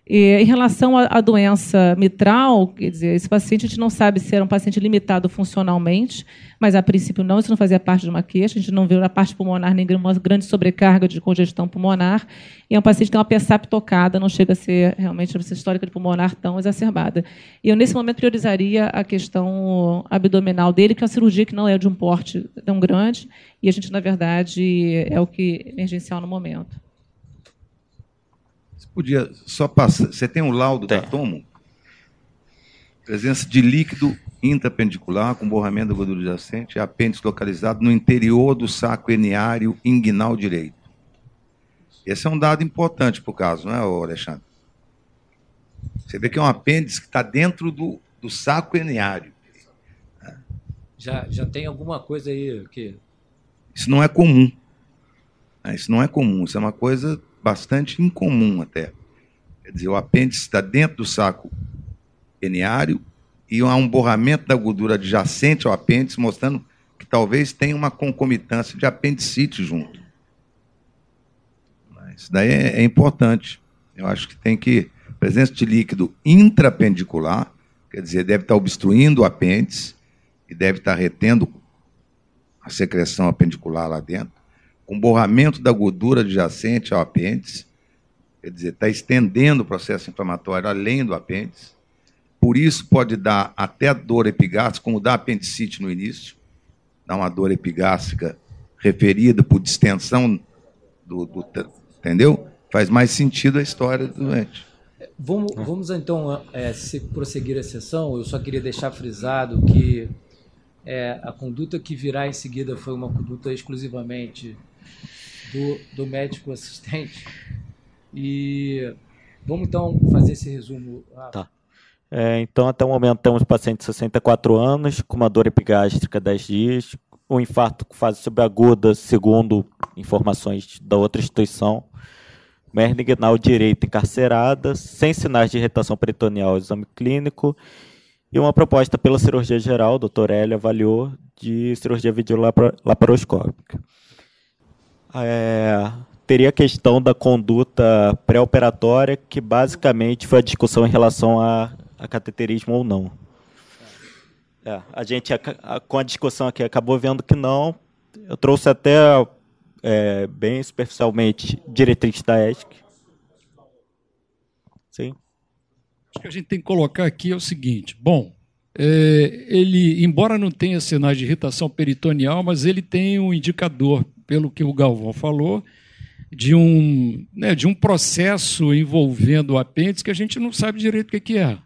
E, em relação à doença mitral, quer dizer, esse paciente a gente não sabe se era um paciente limitado funcionalmente, mas a princípio não, isso não fazia parte de uma queixa, a gente não viu na parte pulmonar nenhuma grande sobrecarga de congestão pulmonar, e é um paciente que tem uma PSAP tocada, não chega a ser realmente essa histórica de pulmonar tão exacerbada. E eu, nesse momento, priorizaria a questão abdominal dele, que é uma cirurgia que não é de um porte tão grande, e a gente, na verdade, é o que é emergencial no momento. Podia só passar. Você tem um laudo da tomo? Presença de líquido intrapendicular com borramento da gordura adjacente e apêndice localizado no interior do saco eneário inguinal direito. Esse é um dado importante para o caso, não é, Alexandre? Você vê que é um apêndice que está dentro do saco eneário. Já tem alguma coisa aí que... Isso não é comum. Isso não é comum, isso é uma coisa bastante incomum até. Quer dizer, o apêndice está dentro do saco eneário e há um borramento da gordura adjacente ao apêndice, mostrando que talvez tenha uma concomitância de apendicite junto. Isso daí é importante. Eu acho que tem que... Presença de líquido intrapendicular, quer dizer, deve estar obstruindo o apêndice e deve estar retendo a secreção apendicular lá dentro, com borramento da gordura adjacente ao apêndice, quer dizer, está estendendo o processo inflamatório além do apêndice, por isso pode dar até dor epigástrica, como dá apendicite no início, dá uma dor epigástrica referida por distensão entendeu? Faz mais sentido a história do doente. Vamos então prosseguir a sessão. Eu só queria deixar frisado que a conduta que virá em seguida foi uma conduta exclusivamente do médico assistente. E vamos então fazer esse resumo. Tá. Então, até o momento, temos um paciente de 64 anos, com uma dor epigástrica 10 dias, um infarto com fase subaguda, segundo informações da outra instituição, uma hernia inguinal direita encarcerada, sem sinais de irritação peritoneal ao exame clínico, e uma proposta pela cirurgia geral, o Dr. Hélio avaliou, de cirurgia videolaparoscópica. Teria a questão da conduta pré-operatória, que basicamente foi a discussão em relação a cateterismo ou não. A gente, com a discussão aqui, acabou vendo que não. Eu trouxe até, bem superficialmente, diretriz da ESC. Sim. Acho que a gente tem que colocar aqui é o seguinte. Bom, ele, embora não tenha sinais de irritação peritoneal, mas ele tem um indicador, pelo que o Galvão falou, de um processo envolvendo o apêndice que a gente não sabe direito o que é.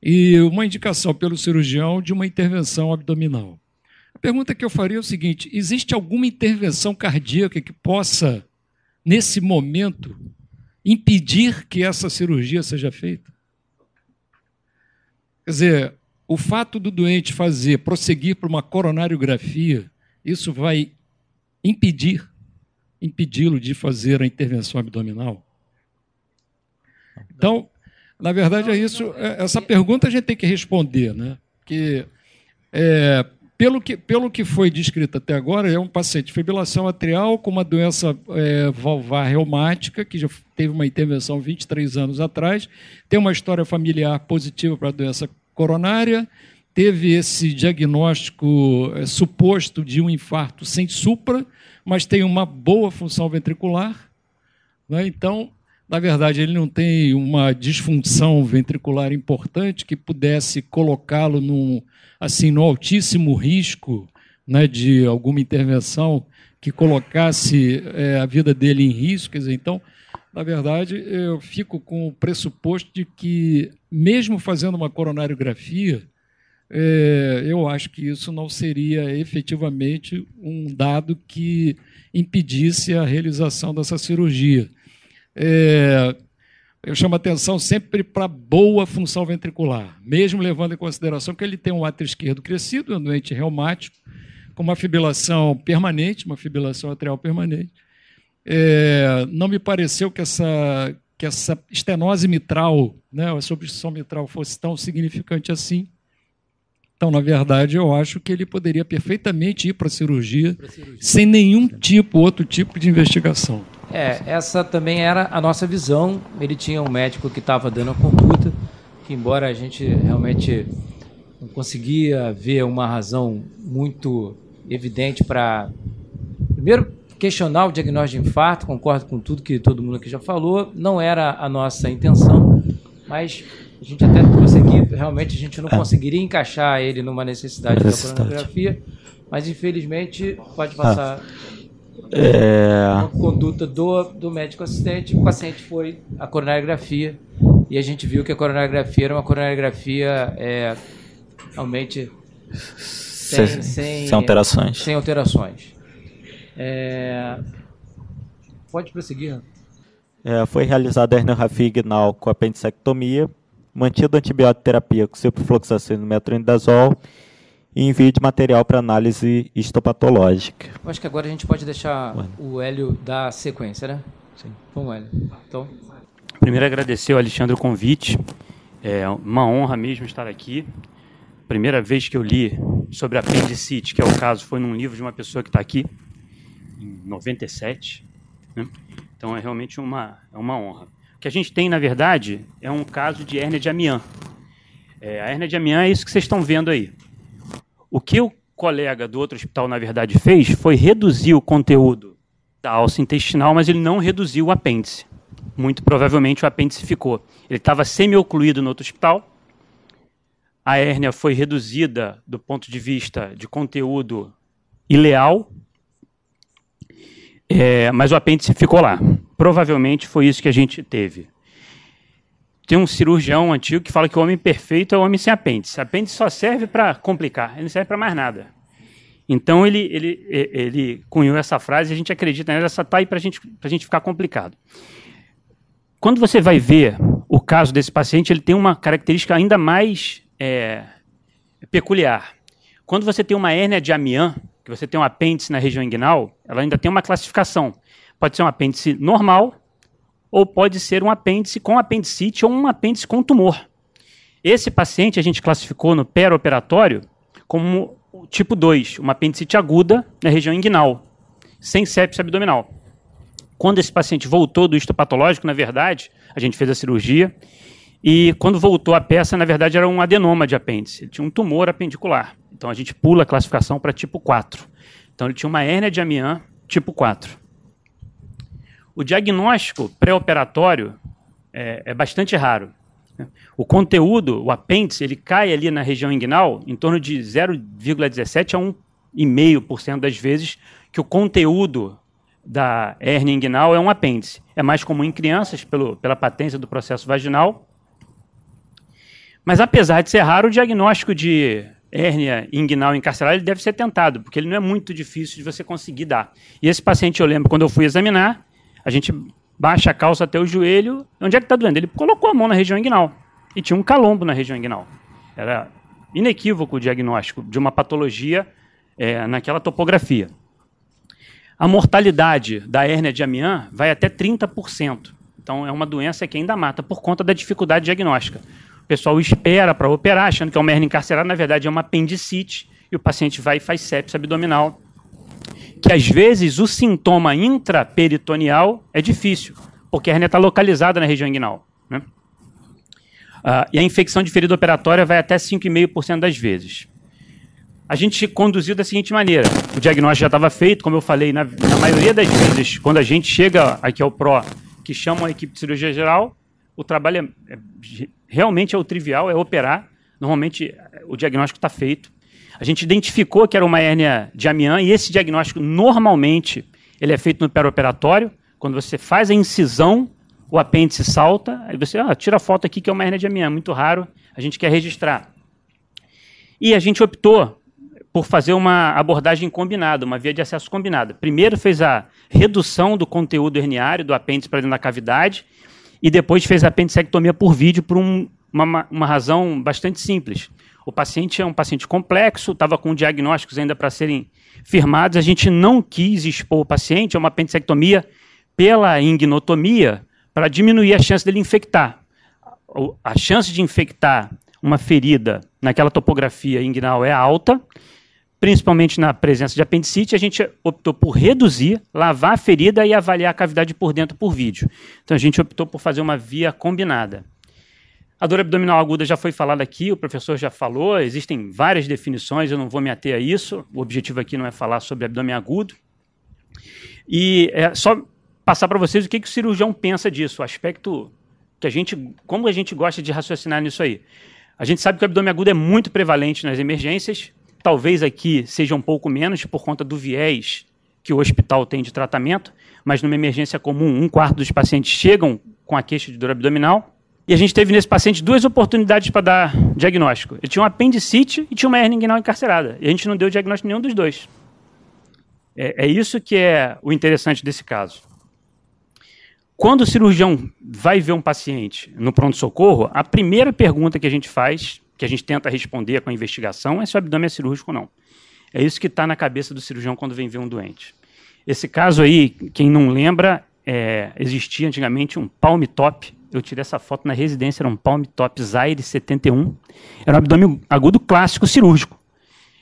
E uma indicação pelo cirurgião de uma intervenção abdominal. A pergunta que eu faria é o seguinte: existe alguma intervenção cardíaca que possa, nesse momento, impedir que essa cirurgia seja feita? Quer dizer, o fato do doente prosseguir para uma coronariografia, isso vai impedi-lo de fazer a intervenção abdominal? Então, na verdade, é isso. Essa pergunta a gente tem que responder, né? Porque, pelo que foi descrito até agora, é um paciente de fibrilação atrial com uma doença valvar reumática, que já teve uma intervenção 23 anos atrás, tem uma história familiar positiva para a doença coronária, teve esse diagnóstico suposto de um infarto sem supra, mas tem uma boa função ventricular, né? Então, na verdade, ele não tem uma disfunção ventricular importante que pudesse colocá-lo no altíssimo risco, né, de alguma intervenção que colocasse a vida dele em risco. Quer dizer, então, na verdade, eu fico com o pressuposto de que, mesmo fazendo uma coronariografia, eu acho que isso não seria efetivamente um dado que impedisse a realização dessa cirurgia. Eu chamo a atenção sempre para a boa função ventricular, mesmo levando em consideração que ele tem um átrio esquerdo crescido, é um doente reumático, com uma fibrilação permanente, uma fibrilação atrial permanente. Não me pareceu que essa estenose mitral, né, essa obstrução mitral fosse tão significante assim. Então, na verdade, eu acho que ele poderia perfeitamente ir para a cirurgia sem nenhum outro tipo de investigação. Essa também era a nossa visão. Ele tinha um médico que estava dando a conduta, que, embora a gente realmente não conseguia ver uma razão muito evidente para, primeiro, questionar o diagnóstico de infarto, concordo com tudo que todo mundo aqui já falou, não era a nossa intenção, mas a gente até trouxe aqui, realmente a gente não conseguiria encaixar ele numa necessidade da coronariografia, mas infelizmente pode passar a conduta do médico assistente, o paciente foi à coronariografia e a gente viu que a coronariografia era uma coronariografia realmente sem alterações. Sem alterações. Pode prosseguir. Foi realizada a herniorrafia inguinal com apendicectomia, mantida a antibiótico terapia com ciprofloxacino e metronidazol e envio de material para análise histopatológica. Eu acho que agora a gente pode deixar o Hélio dar sequência, né? Sim. Vamos, Hélio. Então. Primeiro, agradecer ao Alexandre o convite. É uma honra mesmo estar aqui. Primeira vez que eu li sobre apendicite, que é o caso, foi num livro de uma pessoa que está aqui, em 97. Né? Então, é realmente uma honra. O que a gente tem, na verdade, é um caso de hérnia de Amiens. A hérnia de Amiens é isso que vocês estão vendo aí. O que o colega do outro hospital, na verdade, fez foi reduzir o conteúdo da alça intestinal, mas ele não reduziu o apêndice. Muito provavelmente o apêndice ficou. Ele estava semi-ocluído no outro hospital. A hérnia foi reduzida do ponto de vista de conteúdo ileal, mas o apêndice ficou lá. Provavelmente foi isso que a gente teve. Tem um cirurgião antigo que fala que o homem perfeito é o homem sem apêndice. Apêndice só serve para complicar, ele não serve para mais nada. Então ele cunhou essa frase e a gente acredita nela, essa está aí para a gente ficar complicado. Quando você vai ver o caso desse paciente, ele tem uma característica ainda mais peculiar. Quando você tem uma hérnia de Amiens, que você tem um apêndice na região inguinal, ela ainda tem uma classificação. Pode ser um apêndice normal, ou pode ser um apêndice com apendicite ou um apêndice com tumor. Esse paciente a gente classificou no perioperatório como tipo 2, uma apendicite aguda na região inguinal, sem sepse abdominal. Quando esse paciente voltou do histopatológico, na verdade, a gente fez a cirurgia, e quando voltou a peça, na verdade, era um adenoma de apêndice. Ele tinha um tumor apendicular. Então, a gente pula a classificação para tipo 4. Então, ele tinha uma hérnia de Amiens tipo 4. O diagnóstico pré-operatório é bastante raro. O conteúdo, o apêndice, ele cai ali na região inguinal em torno de 0,17 a 1,5% das vezes que o conteúdo da hérnia inguinal é um apêndice. É mais comum em crianças, pela patência do processo vaginal. Mas, apesar de ser raro, o diagnóstico de hérnia inguinal encarcerada ele deve ser tentado, porque ele não é muito difícil de você conseguir dar. E esse paciente, eu lembro, quando eu fui examinar, a gente baixa a calça até o joelho. Onde é que está doendo? Ele colocou a mão na região inguinal e tinha um calombo na região inguinal. Era inequívoco o diagnóstico de uma patologia naquela topografia. A mortalidade da hérnia de Amiens vai até 30%. Então, é uma doença que ainda mata por conta da dificuldade diagnóstica. O pessoal espera para operar, achando que é uma hérnia encarcerada, na verdade é uma apendicite, e o paciente vai e faz sepse abdominal, que às vezes o sintoma intraperitoneal é difícil, porque a hérnia está localizada na região inguinal, né? E a infecção de ferida operatória vai até 5,5% das vezes. A gente conduziu da seguinte maneira: o diagnóstico já estava feito, como eu falei, na maioria das vezes, quando a gente chega aqui ao PRO, que chama a equipe de cirurgia geral, o trabalho realmente é o trivial, é operar. Normalmente o diagnóstico está feito. A gente identificou que era uma hérnia de Amiens, e esse diagnóstico normalmente ele é feito no perioperatório. Quando você faz a incisão, o apêndice salta, aí você tira a foto aqui que é uma hérnia de Amiens, muito raro, a gente quer registrar. E a gente optou por fazer uma abordagem combinada, uma via de acesso combinada. Primeiro fez a redução do conteúdo herniário do apêndice para dentro da cavidade, e depois fez a apendicectomia por vídeo por uma razão bastante simples. O paciente é um paciente complexo, estava com diagnósticos ainda para serem firmados, a gente não quis expor o paciente a uma apendicectomia pela ingnotomia para diminuir a chance dele infectar. A chance de infectar uma ferida naquela topografia inguinal é alta, principalmente na presença de apendicite. A gente optou por reduzir, lavar a ferida e avaliar a cavidade por dentro por vídeo. Então a gente optou por fazer uma via combinada. A dor abdominal aguda já foi falada aqui, o professor já falou, existem várias definições, eu não vou me ater a isso, o objetivo aqui não é falar sobre abdômen agudo. E é só passar para vocês o que o cirurgião pensa disso, o aspecto que como a gente gosta de raciocinar nisso aí. A gente sabe que o abdômen agudo é muito prevalente nas emergências, talvez aqui seja um pouco menos por conta do viés que o hospital tem de tratamento, mas numa emergência comum, 1/4 dos pacientes chegam com a queixa de dor abdominal. E a gente teve nesse paciente 2 oportunidades para dar diagnóstico. Ele tinha um apendicite e tinha uma hérnia inguinal encarcerada. E a gente não deu diagnóstico nenhum dos dois. É isso que é o interessante desse caso. Quando o cirurgião vai ver um paciente no pronto-socorro, a primeira pergunta que a gente faz, que a gente tenta responder com a investigação, é se o abdômen é cirúrgico ou não. É isso que está na cabeça do cirurgião quando vem ver um doente. Esse caso aí, quem não lembra, existia antigamente um palm top. Eu tirei essa foto na residência, era um palm top Zaire 71. Era um abdômen agudo clássico cirúrgico.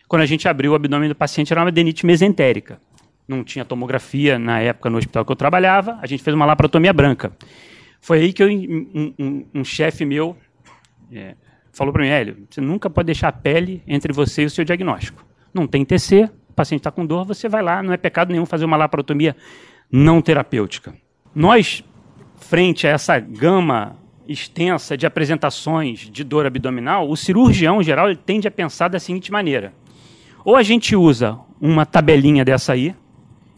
Quando a gente abriu o abdômen do paciente, era uma adenite mesentérica. Não tinha tomografia na época no hospital que eu trabalhava, a gente fez uma laparotomia branca. Foi aí que um chefe meu falou para mim: Hélio, você nunca pode deixar a pele entre você e o seu diagnóstico. Não tem TC, o paciente está com dor, você vai lá, não é pecado nenhum fazer uma laparotomia não terapêutica. Nós, frente a essa gama extensa de apresentações de dor abdominal, o cirurgião, em geral, ele tende a pensar da seguinte maneira: ou a gente usa uma tabelinha dessa aí,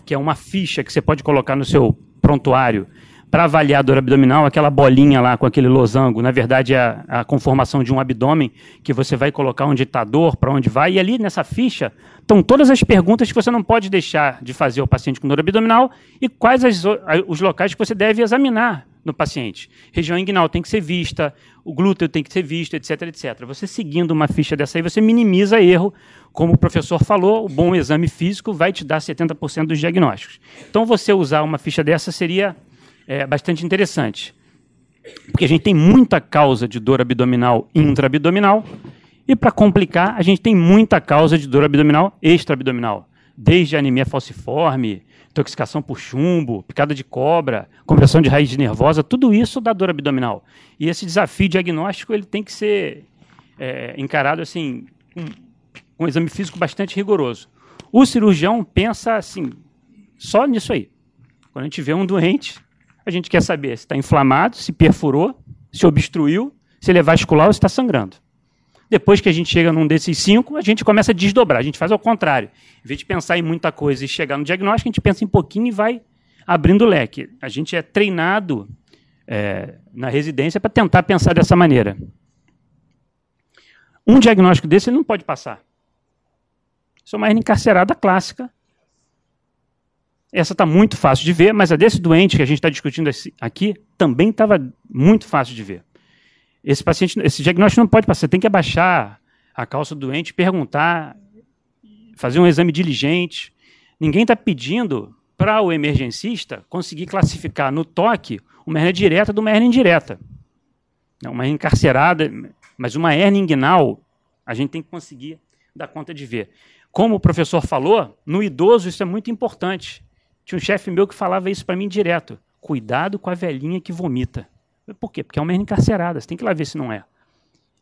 que é uma ficha que você pode colocar no seu prontuário para avaliar a dor abdominal, aquela bolinha lá com aquele losango, na verdade é a conformação de um abdômen, que você vai colocar onde está a dor, para onde vai, e ali nessa ficha estão todas as perguntas que você não pode deixar de fazer ao paciente com dor abdominal e quais os locais que você deve examinar no paciente. Região inguinal tem que ser vista, o glúteo tem que ser visto, etc, etc. Você seguindo uma ficha dessa aí, você minimiza erro. Como o professor falou, o bom exame físico vai te dar 70% dos diagnósticos. Então, você usar uma ficha dessa seria bastante interessante. Porque a gente tem muita causa de dor abdominal intraabdominal e, para complicar, a gente tem muita causa de dor abdominal extraabdominal. Desde anemia falciforme, intoxicação por chumbo, picada de cobra, compressão de raiz nervosa, tudo isso dá dor abdominal. E esse desafio diagnóstico ele tem que ser encarado assim, com um exame físico bastante rigoroso. O cirurgião pensa assim, só nisso aí. Quando a gente vê um doente, a gente quer saber se está inflamado, se perfurou, se obstruiu, se ele é vascular ou se está sangrando. Depois que a gente chega num desses 5, a gente começa a desdobrar, a gente faz ao contrário. Em vez de pensar em muita coisa e chegar no diagnóstico, a gente pensa em pouquinho e vai abrindo o leque. A gente é treinado na residência para tentar pensar dessa maneira. Um diagnóstico desse ele não pode passar. Isso é uma hernia encarcerada clássica. Essa está muito fácil de ver, mas a desse doente que a gente está discutindo aqui também estava muito fácil de ver. Esse paciente, esse diagnóstico não pode passar. Você tem que abaixar a calça do doente, perguntar, fazer um exame diligente. Ninguém está pedindo para o emergencista conseguir classificar no toque uma hernia direta de uma hernia indireta. Uma hernia encarcerada, mas uma hernia inguinal, a gente tem que conseguir dar conta de ver. Como o professor falou, no idoso isso é muito importante. Tinha um chefe meu que falava isso para mim direto. Cuidado com a velhinha que vomita. Por quê? Porque é uma hernia encarcerada, você tem que ir lá ver se não é.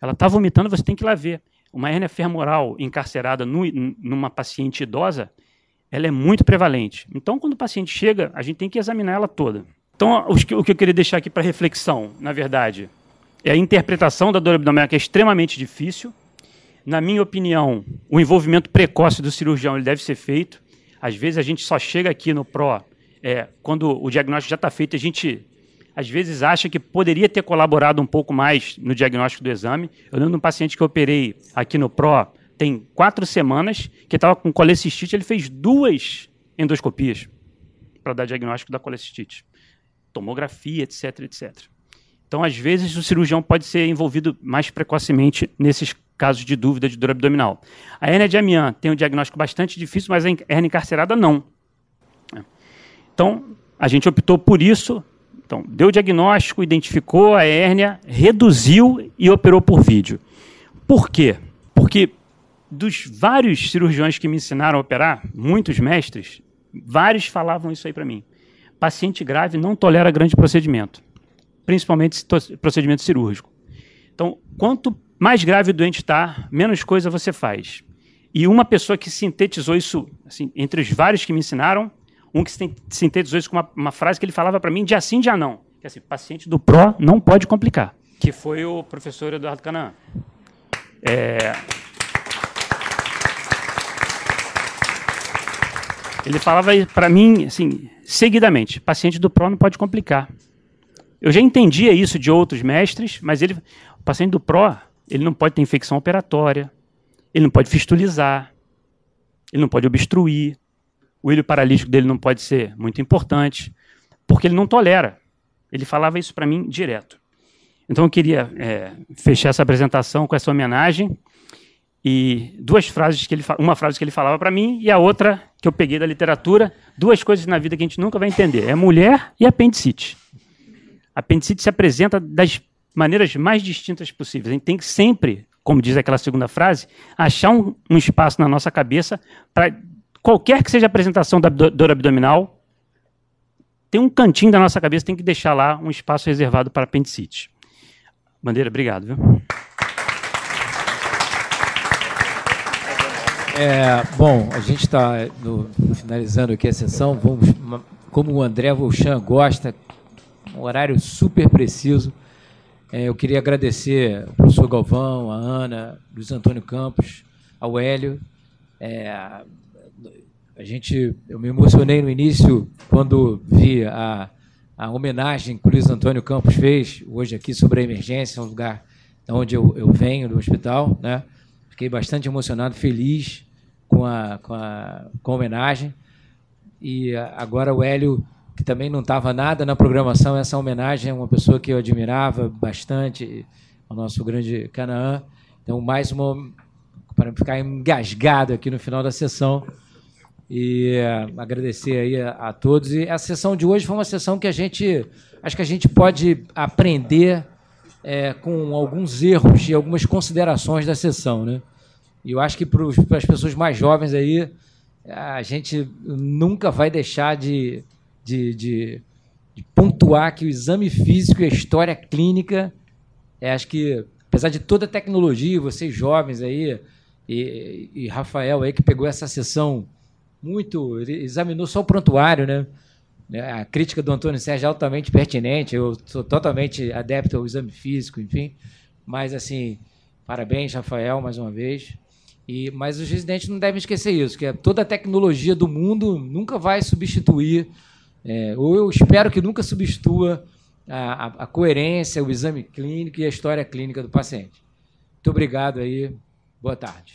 Ela está vomitando, você tem que ir lá ver. Uma hernia femoral encarcerada numa paciente idosa, ela é muito prevalente. Então, quando o paciente chega, a gente tem que examinar ela toda. Então, o que eu queria deixar aqui para reflexão, na verdade, é a interpretação da dor abdominal, que é extremamente difícil. Na minha opinião, o envolvimento precoce do cirurgião ele deve ser feito. Às vezes, a gente só chega aqui no PRO quando o diagnóstico já está feito, a gente às vezes acha que poderia ter colaborado um pouco mais no diagnóstico do exame. Eu lembro de um paciente que eu operei aqui no PRO, tem 4 semanas, que estava com colecistite, ele fez 2 endoscopias para dar diagnóstico da colecistite. Tomografia, etc, etc. Então, às vezes, o cirurgião pode ser envolvido mais precocemente nesses casos de dúvida de dor abdominal. A hérnia de Amiens tem um diagnóstico bastante difícil, mas a hérnia encarcerada não. Então, a gente optou por isso. Então, deu o diagnóstico, identificou a hérnia, reduziu e operou por vídeo. Por quê? Porque dos vários cirurgiões que me ensinaram a operar, muitos mestres, vários falavam isso aí para mim. Paciente grave não tolera grande procedimento, principalmente procedimento cirúrgico. Então, quanto mais grave o doente está, menos coisa você faz. E uma pessoa que sintetizou isso, assim, entre os vários que me ensinaram, um que sintetizou isso com uma frase que ele falava para mim, dia sim, dia não. Que assim, paciente do PRO não pode complicar. Que foi o professor Eduardo Canaã. Ele falava para mim, assim, seguidamente, paciente do PRO não pode complicar. Eu já entendia isso de outros mestres, mas o paciente do PRO, ele não pode ter infecção operatória, ele não pode fistulizar, ele não pode obstruir, o ilho paralítico dele não pode ser muito importante, porque ele não tolera. Ele falava isso para mim direto. Então eu queria fechar essa apresentação com essa homenagem e uma frase que ele falava para mim e a outra que eu peguei da literatura, 2 coisas na vida que a gente nunca vai entender, é mulher e apendicite. A apendicite se apresenta das maneiras mais distintas possíveis. A gente tem que sempre, como diz aquela segunda frase, achar um espaço na nossa cabeça para qualquer que seja a apresentação da dor abdominal, tem um cantinho da nossa cabeça, tem que deixar lá um espaço reservado para apendicite. Bandeira, obrigado. Viu? Bom, a gente está finalizando aqui a sessão. Como o André Volchan gosta, um horário super preciso. Eu queria agradecer ao professor Galvão, a Ana, Luiz Antônio Campos, ao Hélio. Eu me emocionei no início quando vi a homenagem que o Luiz Antônio Campos fez hoje aqui sobre a emergência, um lugar onde eu venho, do hospital, né? Fiquei bastante emocionado, feliz com a homenagem. E agora o Hélio, que também não estava nada na programação, essa homenagem é uma pessoa que eu admirava bastante, o nosso grande Canaã. Então, mais uma, para ficar engasgado aqui no final da sessão, E agradecer aí a todos. E a sessão de hoje foi uma sessão que acho que a gente pode aprender com alguns erros e algumas considerações da sessão, né? E eu acho que para as pessoas mais jovens aí, a gente nunca vai deixar de pontuar que o exame físico e a história clínica, acho que, apesar de toda a tecnologia, vocês jovens aí, e Rafael aí, que pegou essa sessão muito, ele examinou só o prontuário, né? A crítica do Antônio Sérgio é altamente pertinente, eu sou totalmente adepto ao exame físico, enfim, mas, assim, parabéns, Rafael, mais uma vez. Mas os residentes não devem esquecer isso, que toda a tecnologia do mundo nunca vai substituir, ou eu espero que nunca substitua a coerência, o exame clínico e a história clínica do paciente. Muito obrigado aí, boa tarde.